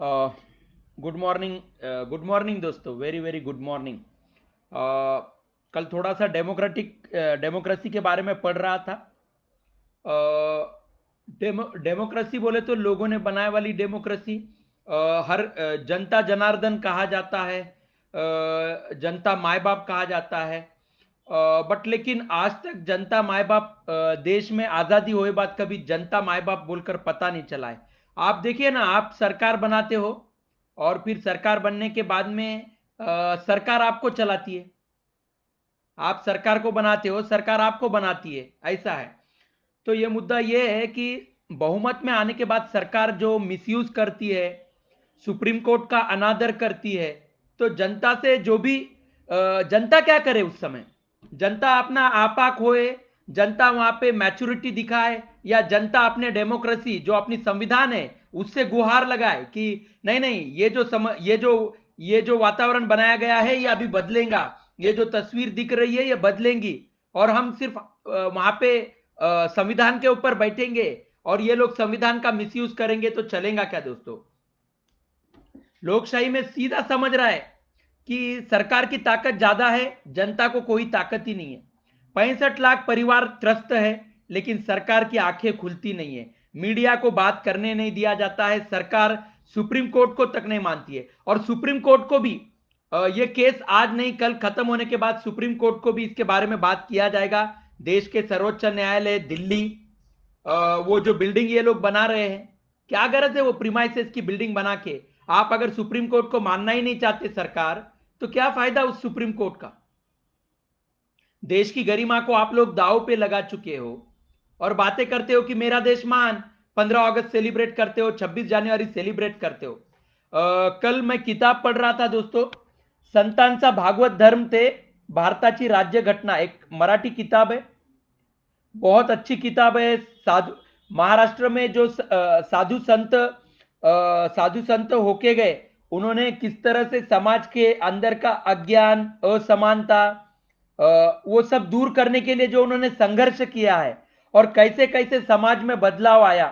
Good morning. Good morning दोस्तों, very very good morning. कल थोड़ा सा डेमोक्रेसी के बारे में पढ़ रहा था। डेमोक्रेसी बोले तो लोगों ने बनाए वाली डेमोक्रेसी। हर जनता जनार्दन कहा जाता है, जनता माए बाप कहा जाता है। बट लेकिन आज तक जनता माए बाप, देश में आज़ादी होए बाद कभी जनता माए बाप बोलकर पता नहीं चला है। आप देखिए ना, आप सरकार बनाते हो और फिर सरकार बनने के बाद में सरकार आपको चलाती है। आप सरकार को बनाते हो, सरकार आपको बनाती है, ऐसा है। तो ये मुद्दा ये है कि बहुमत में आने के बाद सरकार जो मिसयूज करती है, सुप्रीम कोर्ट का अनादर करती है, तो जनता से जो भी जनता क्या करे उस समय? जनता अपना आपा खोए, जनता वहां पे मैच्योरिटी दिखाए, या जनता अपने डेमोक्रेसी जो अपनी संविधान है उससे गुहार लगाए कि नहीं नहीं, ये जो वातावरण बनाया गया है ये अभी बदलेगा, ये जो तस्वीर दिख रही है ये बदलेंगी, और हम सिर्फ वहां पे संविधान के ऊपर बैठेंगे और ये लोग संविधान का मिसयूज करेंगे, तो चलेगा क्या दोस्तों? लोकशाही में सीधा समझ रहा है कि सरकार की ताकत ज्यादा है, जनता को कोई ताकत ही नहीं है। 65 लाख परिवार त्रस्त है, लेकिन सरकार की आंखें खुलती नहीं है। मीडिया को बात करने नहीं दिया जाता है, सरकार सुप्रीम कोर्ट को तक नहीं मानती है। और सुप्रीम कोर्ट को भी ये केस आज नहीं कल खत्म होने के बाद सुप्रीम कोर्ट को भी इसके बारे में बात किया जाएगा। देश के सर्वोच्च न्यायालय दिल्ली, वो जो बिल्डिंग ये लोग बना रहे हैं, क्या गरज है वो प्रीमाइसेस की बिल्डिंग बना के? आप अगर सुप्रीम कोर्ट को मानना ही नहीं चाहते सरकार, तो क्या फायदा उस सुप्रीम कोर्ट का? देश की गरिमा को आप लोग दांव पे लगा चुके हो और बातें करते हो कि मेरा देश महान। 15 अगस्त सेलिब्रेट करते हो, 26 जनवरी सेलिब्रेट करते हो। कल मैं किताब पढ़ रहा था दोस्तों, संतांचा भागवत धर्म ते भारताची राज्य घटना, एक मराठी किताब है, बहुत अच्छी किताब है। साधु महाराष्ट्र में जो साधु संत होके गए, उन्होंने किस तरह से समाज के अंदर का अज्ञान, असमानता, वो सब दूर करने के लिए जो उन्होंने संघर्ष किया है और कैसे कैसे समाज में बदलाव आया,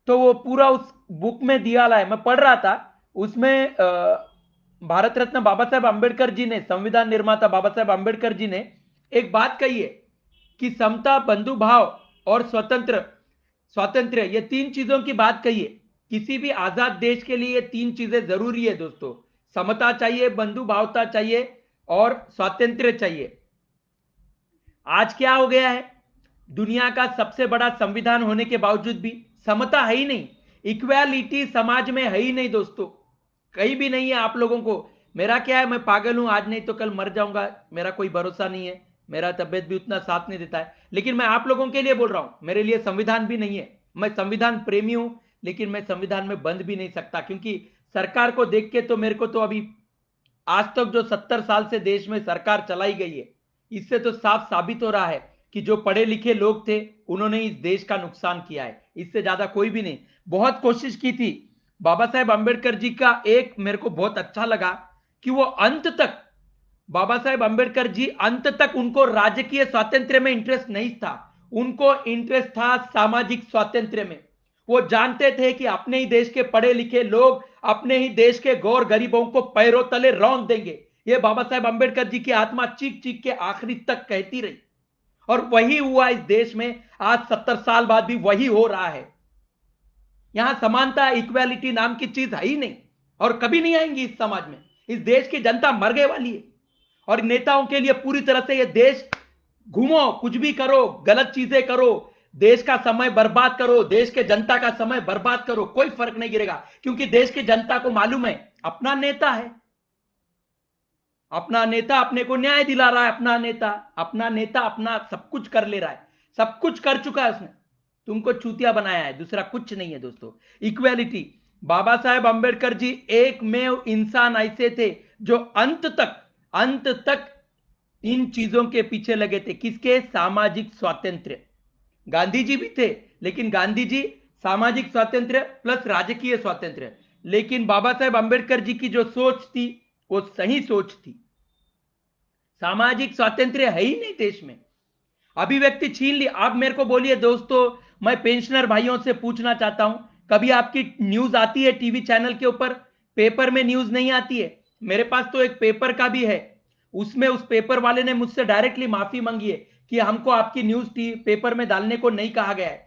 तो वो पूरा उस बुक में दिया है। मैं पढ़ रहा था उसमें, भारत रत्न बाबा साहेब अंबेडकर जी ने, संविधान निर्माता बाबा साहेब अंबेडकर जी ने एक बात कही है कि समता, बंधु भाव और स्वातंत्र्य, ये तीन चीजों की बात कही है। किसी भी आजाद देश के लिए ये तीन चीजें जरूरी है दोस्तों। समता चाहिए, बंधु भावता चाहिए और स्वातंत्र्य चाहिए। आज क्या हो गया है? दुनिया का सबसे बड़ा संविधान होने के बावजूद भी समता है ही नहीं, इक्वालिटी समाज में है ही नहीं दोस्तों, कहीं भी नहीं है। आप लोगों को, मेरा क्या है, मैं पागल हूं, आज नहीं तो कल मर जाऊंगा, मेरा कोई भरोसा नहीं है, मेरा तबियत भी उतना साथ नहीं देता है। लेकिन मैं आप लोगों के लिए बोल रहा हूं, मेरे लिए संविधान भी नहीं है। मैं संविधान प्रेमी हूं, लेकिन मैं संविधान में बंद भी नहीं सकता, क्योंकि सरकार को देख के तो मेरे को तो अभी, आज तक जो 70 साल से देश में सरकार चलाई गई है, इससे तो साफ साबित हो रहा है कि जो पढ़े लिखे लोग थे उन्होंने इस देश का नुकसान किया है, इससे ज्यादा कोई भी नहीं। बहुत कोशिश की थी बाबा साहेब अंबेडकर जी का, एक मेरे को बहुत अच्छा लगा कि वो अंत तक, बाबा साहेब अंबेडकर जी अंत तक, उनको राजकीय स्वातंत्र्य में इंटरेस्ट नहीं था, उनको इंटरेस्ट था सामाजिक स्वातंत्र्य में। वो जानते थे कि अपने ही देश के पढ़े लिखे लोग अपने ही देश के गौर गरीबों को पैरों तले रौंद देंगे, ये बाबा साहेब अंबेडकर जी की आत्मा चीख चीख के आखिरी तक कहती रही, और वही हुआ इस देश में। आज 70 साल बाद भी वही हो रहा है। यहां समानता, इक्वालिटी नाम की चीज है ही नहीं, और कभी नहीं आएंगी इस समाज में। इस देश की जनता मर गए वाली है, और नेताओं के लिए पूरी तरह से ये देश, घूमो, कुछ भी करो, गलत चीजें करो, देश का समय बर्बाद करो, देश के जनता का समय बर्बाद करो, कोई फर्क नहीं गिरेगा, क्योंकि देश की जनता को मालूम है अपना नेता है, अपना नेता अपने को न्याय दिला रहा है, अपना नेता अपना सब कुछ कर ले रहा है, सब कुछ कर चुका है उसने, तुमको चूतिया बनाया है, दूसरा कुछ नहीं है दोस्तों। इक्वालिटी, बाबा साहेब अंबेडकर जी एकमेव इंसान ऐसे थे जो अंत तक इन चीजों के पीछे लगे थे। किसके? सामाजिक स्वातंत्र्य। गांधी जी भी थे, लेकिन गांधी जी सामाजिक स्वातंत्र्य प्लस राजकीय स्वातंत्र्य, लेकिन बाबा साहेब अंबेडकर जी की जो सोच थी वो सही सोच थी। सामाजिक स्वातंत्र्य है ही नहीं देश में, अभिव्यक्ति छीन ली। आप मेरे को बोलिए दोस्तों, मैं पेंशनर भाइयों से पूछना चाहता हूं कभी आपकी न्यूज आती है टीवी चैनल के ऊपर, पेपर में न्यूज नहीं आती है। मेरे पास तो एक पेपर का भी है, उसमें उस पेपर वाले ने मुझसे डायरेक्टली माफी मांगी है कि हमको आपकी न्यूज पेपर में डालने को नहीं कहा गया है।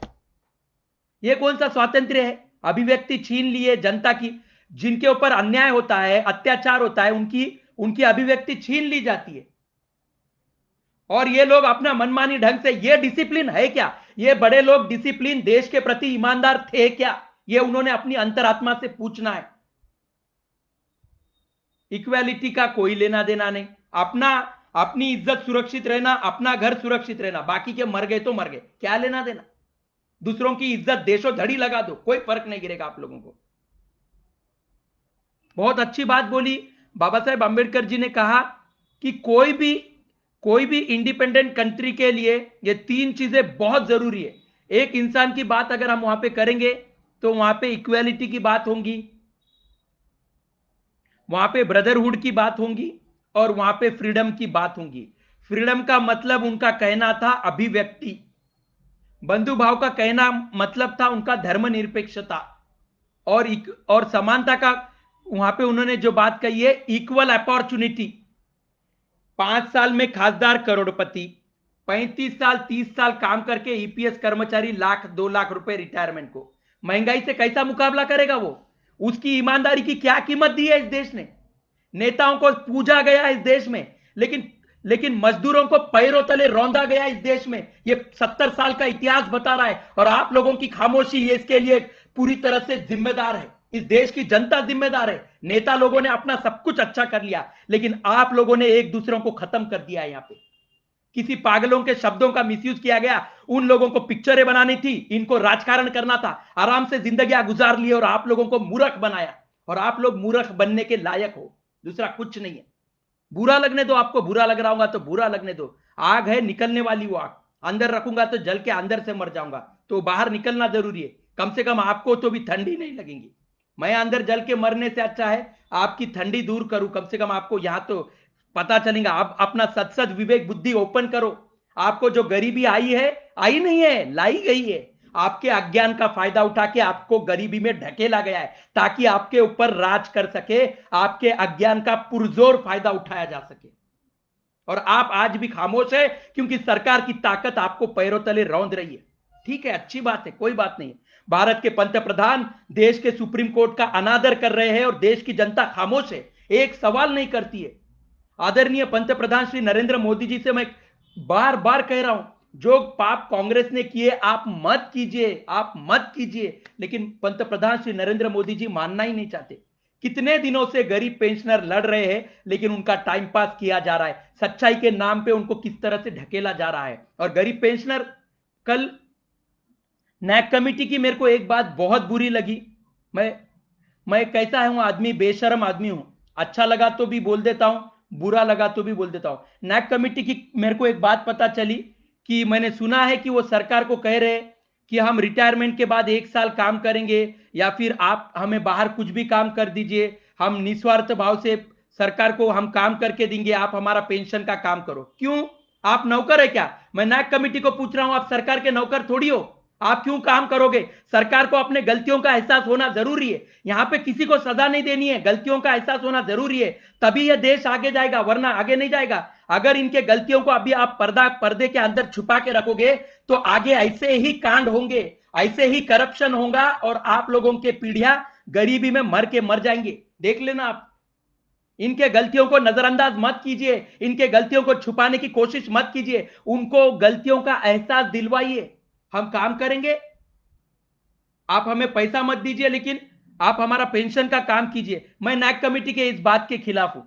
यह कौन सा स्वातंत्र्य है? अभिव्यक्ति छीन ली है जनता की। जिनके ऊपर अन्याय होता है, अत्याचार होता है, उनकी उनकी अभिव्यक्ति छीन ली जाती है। और ये लोग अपना मनमानी ढंग से, ये डिसिप्लिन है क्या? ये बड़े लोग डिसिप्लिन, देश के प्रति ईमानदार थे क्या? ये उन्होंने अपनी अंतरात्मा से पूछना है। इक्वालिटी का कोई लेना देना नहीं। अपनी इज्जत सुरक्षित रहना, अपना घर सुरक्षित रहना, बाकी के मर गए तो मर गए, क्या लेना देना? दूसरों की इज्जत देशों धड़ी लगा दो, कोई फर्क नहीं गिरेगा आप लोगों को। बहुत अच्छी बात बोली बाबा साहेब अंबेडकर जी ने, कहा कि कोई भी इंडिपेंडेंट कंट्री के लिए ये तीन चीजें बहुत जरूरी है। एक, इंसान की बात अगर हम वहां पे करेंगे तो वहां पे इक्वालिटी की बात होगी, वहां पे ब्रदरहुड की बात होगी, और वहां पे फ्रीडम की बात होगी। फ्रीडम का मतलब उनका कहना था अभिव्यक्ति, बंधुभाव का कहना मतलब था उनका धर्मनिरपेक्षता, और समानता का वहां पे उन्होंने जो बात कही है, इक्वल अपॉर्चुनिटी। 5 साल में खासदार करोड़पति, 35 साल 30 साल काम करके ईपीएस कर्मचारी 1,00,000-2,00,000 रुपए रिटायरमेंट को। महंगाई से कैसा मुकाबला करेगा वो? उसकी ईमानदारी की क्या कीमत दी है इस देश ने? नेताओं को पूजा गया इस देश में, लेकिन मजदूरों को पैरों तले रौंदा गया इस देश में। ये 70 साल का इतिहास बता रहा है, और आप लोगों की खामोशी ये इसके लिए पूरी तरह से जिम्मेदार है। इस देश की जनता जिम्मेदार है। नेता लोगों ने अपना सब कुछ अच्छा कर लिया, लेकिन आप लोगों ने एक दूसरों को खत्म कर दिया है। यहां पे किसी पागलों के शब्दों का मिसयूज किया गया। उन लोगों को पिक्चरें बनानी थी, इनको राजकारण करना था, आराम से जिंदगियां गुजार ली, और आप लोगों को मूर्ख बनाया। और आप लोग मूर्ख बनने के लायक हो, दूसरा कुछ नहीं है। बुरा लगने दो, आपको बुरा लग रहा होगा तो बुरा लगने दो। आग है, निकलने वाली वो आग, अंदर रखूंगा तो जल के अंदर से मर जाऊंगा, तो बाहर निकलना जरूरी है। कम से कम आपको तो भी ठंडी नहीं लगेगी। मैं अंदर जल के मरने से अच्छा है आपकी ठंडी दूर करूं, कम से कम आपको यहां तो पता चलेगा। आप अपना सत्सद विवेक बुद्धि ओपन करो। आपको जो गरीबी आई है, आई नहीं है, लाई गई है। आपके अज्ञान का फायदा उठा के आपको गरीबी में ढकेला गया है, ताकि आपके ऊपर राज कर सके, आपके अज्ञान का पुरजोर फायदा उठाया जा सके। और आप आज भी खामोश है क्योंकि सरकार की ताकत आपको पैरों तले रौंद रही है। ठीक है, अच्छी बात है, कोई बात नहीं। भारत के पंतप्रधान देश के सुप्रीम कोर्ट का अनादर कर रहे हैं और देश की जनता खामोश है, एक सवाल नहीं करती है। आदरणीय पंतप्रधान श्री नरेंद्र मोदी जी से मैं बार बार कह रहा हूं, जो पाप कांग्रेस ने किए आप मत कीजिए, आप मत कीजिए। लेकिन पंतप्रधान श्री नरेंद्र मोदी जी मानना ही नहीं चाहते। कितने दिनों से गरीब पेंशनर लड़ रहे हैं, लेकिन उनका टाइम पास किया जा रहा है। सच्चाई के नाम पे उनको किस तरह से ढकेला जा रहा है। और गरीब पेंशनर, कल नैक कमेटी की मेरे को एक बात बहुत बुरी लगी। मैं कैसा हूं आदमी, बेशरम आदमी हूं। अच्छा लगा तो भी बोल देता हूं, बुरा लगा तो भी बोल देता हूं। नैक कमेटी की मेरे को एक बात पता चली कि मैंने सुना है कि वो सरकार को कह रहे कि हम रिटायरमेंट के बाद 1 साल काम करेंगे, या फिर आप हमें बाहर कुछ भी काम कर दीजिए, हम निस्वार्थ भाव से सरकार को हम काम करके देंगे, आप हमारा पेंशन का काम करो। क्यों? आप नौकर है क्या? मैं नैक कमेटी को पूछ रहा हूं, आप सरकार के नौकर थोड़ी हो, आप क्यों काम करोगे? सरकार को अपने गलतियों का एहसास होना जरूरी है। यहां पे किसी को सजा नहीं देनी है, गलतियों का एहसास होना जरूरी है, तभी यह देश आगे जाएगा, वरना आगे नहीं जाएगा। अगर इनके गलतियों को अभी आप पर्दे के अंदर छुपा के रखोगे तो आगे ऐसे ही कांड होंगे, ऐसे ही करप्शन होगा, और आप लोगों के पीढ़ियां गरीबी में मर के मर जाएंगे। देख लेना आप। इनके गलतियों को नजरअंदाज मत कीजिए, इनके गलतियों को छुपाने की कोशिश मत कीजिए, उनको गलतियों का एहसास दिलवाइए। हम काम करेंगे, आप हमें पैसा मत दीजिए, लेकिन आप हमारा पेंशन का काम कीजिए। मैं नैक कमेटी के इस बात के खिलाफ हूं,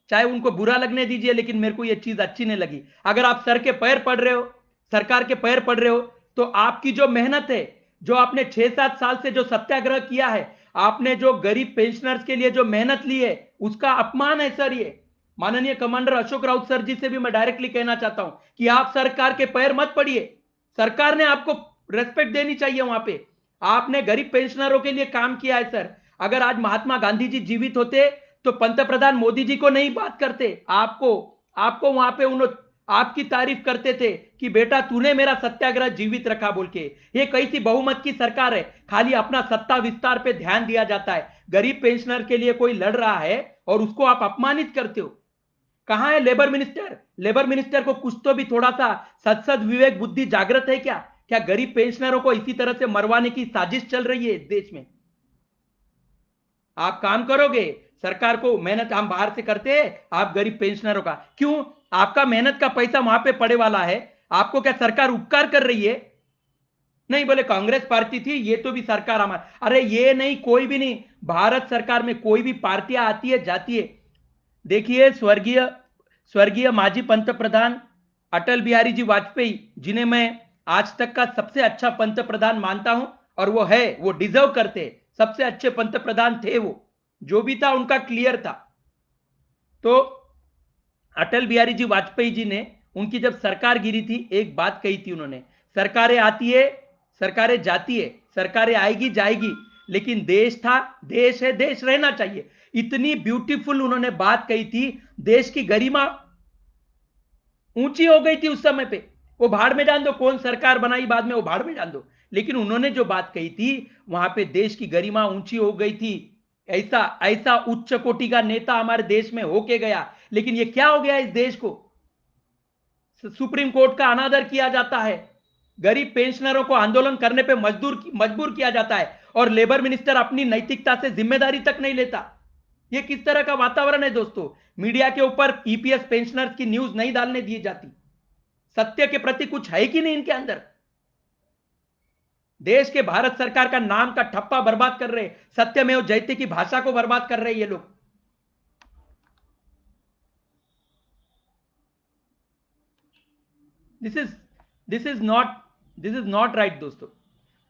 चाहे उनको बुरा लगने दीजिए, लेकिन मेरे को यह चीज अच्छी नहीं लगी। अगर आप सर के पैर पड़ रहे हो, सरकार के पैर पड़ रहे हो, तो आपकी जो मेहनत है, जो आपने 6-7 साल से जो सत्याग्रह किया है, आपने जो गरीब पेंशनर्स के लिए जो मेहनत ली है, उसका अपमान है सर ये। माननीय कमांडर अशोक राउत सर जी से भी मैं डायरेक्टली कहना चाहता हूं कि आप सरकार के पैर मत पड़िए। सरकार ने आपको रेस्पेक्ट देनी चाहिए। वहां पे आपने गरीब पेंशनरों के लिए काम किया है सर। अगर आज महात्मा गांधी जी जीवित होते तो पंतप्रधान मोदी जी को नहीं बात करते, आपको वहां पे आपकी तारीफ करते थे कि बेटा तूने मेरा सत्याग्रह जीवित रखा बोल के। ये कैसी बहुमत की सरकार है, खाली अपना सत्ता विस्तार पे ध्यान दिया जाता है। गरीब पेंशनर के लिए कोई लड़ रहा है और उसको आप अपमानित करते हो। कहां है लेबर मिनिस्टर? लेबर मिनिस्टर को कुछ तो भी थोड़ा सा सद विवेक बुद्धि जागृत है क्या? क्या गरीब पेंशनरों को इसी तरह से मरवाने की साजिश चल रही है इस देश में? आप काम करोगे, सरकार को मेहनत हम बाहर से करते हैं, आप गरीब पेंशनरों का क्यों? आपका मेहनत का पैसा वहां पे पड़े वाला है, आपको क्या सरकार उपकार कर रही है? नहीं, बोले कांग्रेस पार्टी थी, ये तो भी सरकार हमारा। अरे ये नहीं, कोई भी नहीं। भारत सरकार में कोई भी पार्टियां आती है जाती है। देखिए स्वर्गीय स्वर्गीय माजी पंत प्रधान अटल बिहारी जी वाजपेयी, जिन्हें मैं आज तक का सबसे अच्छा पंत प्रधान मानता हूं, और वो है, वो डिजर्व करते, सबसे अच्छे पंत प्रधान थे वो। जो भी था उनका क्लियर था। तो अटल बिहारी जी वाजपेयी जी ने, उनकी जब सरकार गिरी थी, एक बात कही थी उन्होंने, सरकारें आती है, सरकारें जाती है, सरकारें आएगी जाएगी, लेकिन देश था, देश है, देश रहना चाहिए। इतनी ब्यूटीफुल उन्होंने बात कही थी। देश की गरिमा ऊंची हो गई थी उस समय पे। वो भाड़ में जान दो, कौन सरकार बनाई बाद में, वो भाड़ में जान दो, लेकिन उन्होंने जो बात कही थी, वहां पे देश की गरिमा ऊंची हो गई थी। ऐसा ऐसा उच्च कोटि का नेता हमारे देश में होके गया। लेकिन ये क्या हो गया इस देश को? सुप्रीम कोर्ट का अनादर किया जाता है, गरीब पेंशनरों को आंदोलन करने पे मजबूर किया जाता है, और लेबर मिनिस्टर अपनी नैतिकता से जिम्मेदारी तक नहीं लेता। ये किस तरह का वातावरण है दोस्तों? मीडिया के ऊपर ईपीएस पेंशनर्स की न्यूज नहीं डालने दी जाती। सत्य के प्रति कुछ है कि नहीं इनके अंदर? देश के भारत सरकार का नाम का ठप्पा बर्बाद कर रहे, सत्यमेव जयते की भाषा को बर्बाद कर रहे ये लोग। This is this is not right दोस्तों।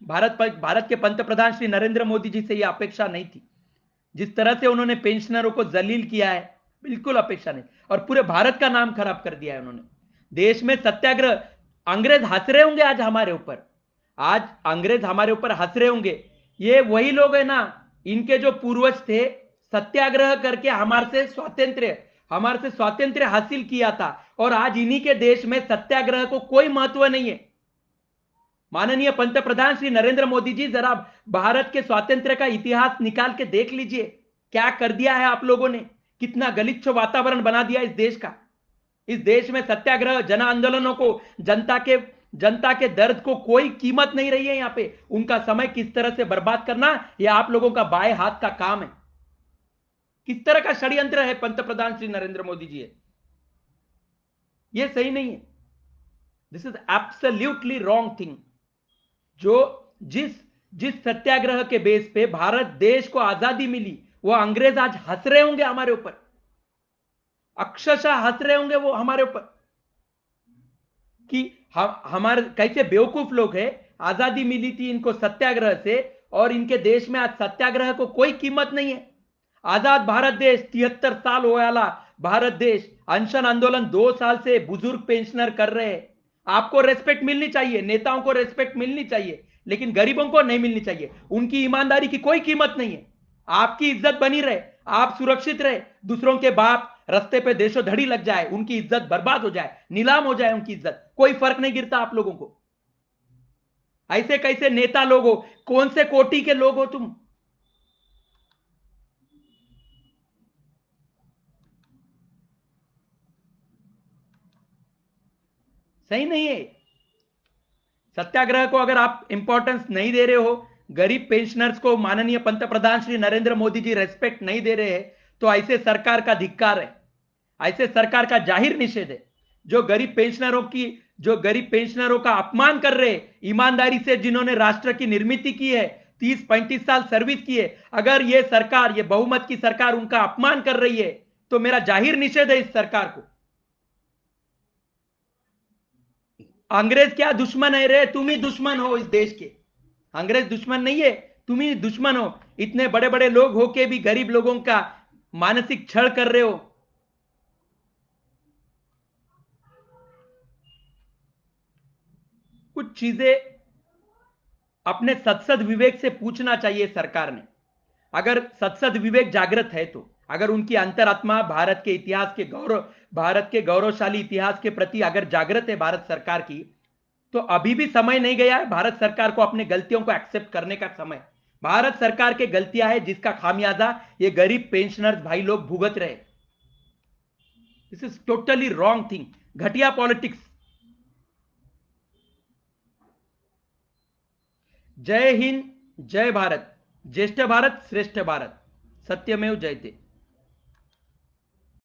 भारत के पंत प्रधान श्री नरेंद्र मोदी जी से यह अपेक्षा नहीं थी। जिस तरह से उन्होंने पेंशनरों को जलील किया है, बिल्कुल अपेक्षा नहीं। और पूरे भारत का नाम खराब कर दिया है उन्होंने। देश में सत्याग्रह, अंग्रेज हंस रहे होंगे आज हमारे ऊपर, आज अंग्रेज हमारे ऊपर हंस रहे होंगे। ये वही लोग है ना, इनके जो पूर्वज थे, सत्याग्रह करके हमारे से स्वातंत्र्य हासिल किया था, और आज इन्हीं के देश में सत्याग्रह को कोई महत्व नहीं है। माननीय पंत प्रधान श्री नरेंद्र मोदी जी, जरा भारत के स्वातंत्र्य का इतिहास निकाल के देख लीजिए, क्या कर दिया है आप लोगों ने, कितना गलीच्छ वातावरण बना दिया इस देश का। इस देश में सत्याग्रह, जन आंदोलनों को, जनता के दर्द को कोई कीमत नहीं रही है। यहां पे उनका समय किस तरह से बर्बाद करना, यह आप लोगों का बाएं हाथ का काम है। किस तरह का षड्यंत्र है पंत प्रधान श्री नरेंद्र मोदी जी है, यह सही नहीं है। This is absolutely wrong thing. जो जिस जिस सत्याग्रह के बेस पे भारत देश को आजादी मिली, वो अंग्रेज आज हंस रहे होंगे हमारे ऊपर, अक्षरशः हंस रहे होंगे वो हमारे ऊपर, कि हमारे कैसे बेवकूफ लोग हैं। आजादी मिली थी इनको सत्याग्रह से, और इनके देश में आज सत्याग्रह को कोई कीमत नहीं है। आजाद भारत देश, 73 साल हो वाला भारत देश, अनशन आंदोलन 2 साल से बुजुर्ग पेंशनर कर रहे हैं। आपको रेस्पेक्ट मिलनी चाहिए, नेताओं को रेस्पेक्ट मिलनी चाहिए, लेकिन गरीबों को नहीं मिलनी चाहिए। उनकी ईमानदारी की कोई कीमत नहीं है। आपकी इज्जत बनी रहे, आप सुरक्षित रहे, दूसरों के बाप रास्ते पे देशोधड़ी लग जाए, उनकी इज्जत बर्बाद हो जाए, नीलाम हो जाए उनकी इज्जत, कोई फर्क नहीं गिरता आप लोगों को। ऐसे कैसे नेता लोग हो? कौन से कोटि के लोग हो तुम? सही नहीं है। सत्याग्रह को अगर आप इंपॉर्टेंस नहीं दे रहे हो, गरीब पेंशनर्स को माननीय पंत प्रधान श्री नरेंद्र मोदी जी रेस्पेक्ट नहीं दे रहे हैं, तो ऐसे सरकार का धिक्कार है, ऐसे सरकार का जाहिर निषेध है। जो गरीब पेंशनरों का अपमान कर रहे, ईमानदारी से जिन्होंने राष्ट्र की निर्मित की है, 30-35 साल सर्विस की है, अगर ये सरकार, ये बहुमत की सरकार उनका अपमान कर रही है, तो मेरा जाहिर निषेध है इस सरकार को। अंग्रेज क्या दुश्मन है रे? तुम ही दुश्मन हो इस देश के। अंग्रेज दुश्मन नहीं है, तुम ही दुश्मन हो। इतने बड़े बड़े लोग होके भी गरीब लोगों का मानसिक छळ कर रहे हो। कुछ चीजें अपने सत्सद विवेक से पूछना चाहिए सरकार ने। अगर सत्सद विवेक जागृत है, तो अगर उनकी अंतरात्मा भारत के इतिहास के भारत के गौरवशाली इतिहास के प्रति अगर जागृत है भारत सरकार की, तो अभी भी समय नहीं गया है भारत सरकार को अपने गलतियों को एक्सेप्ट करने का समय। भारत सरकार के गलतियां है जिसका खामियाजा ये गरीब पेंशनर्स भाई लोग भुगत रहे। This is totally wrong thing, घटिया पॉलिटिक्स। जय हिंद, जय भारत, ज्येष्ठ भारत, श्रेष्ठ भारत, सत्यमेव जयते।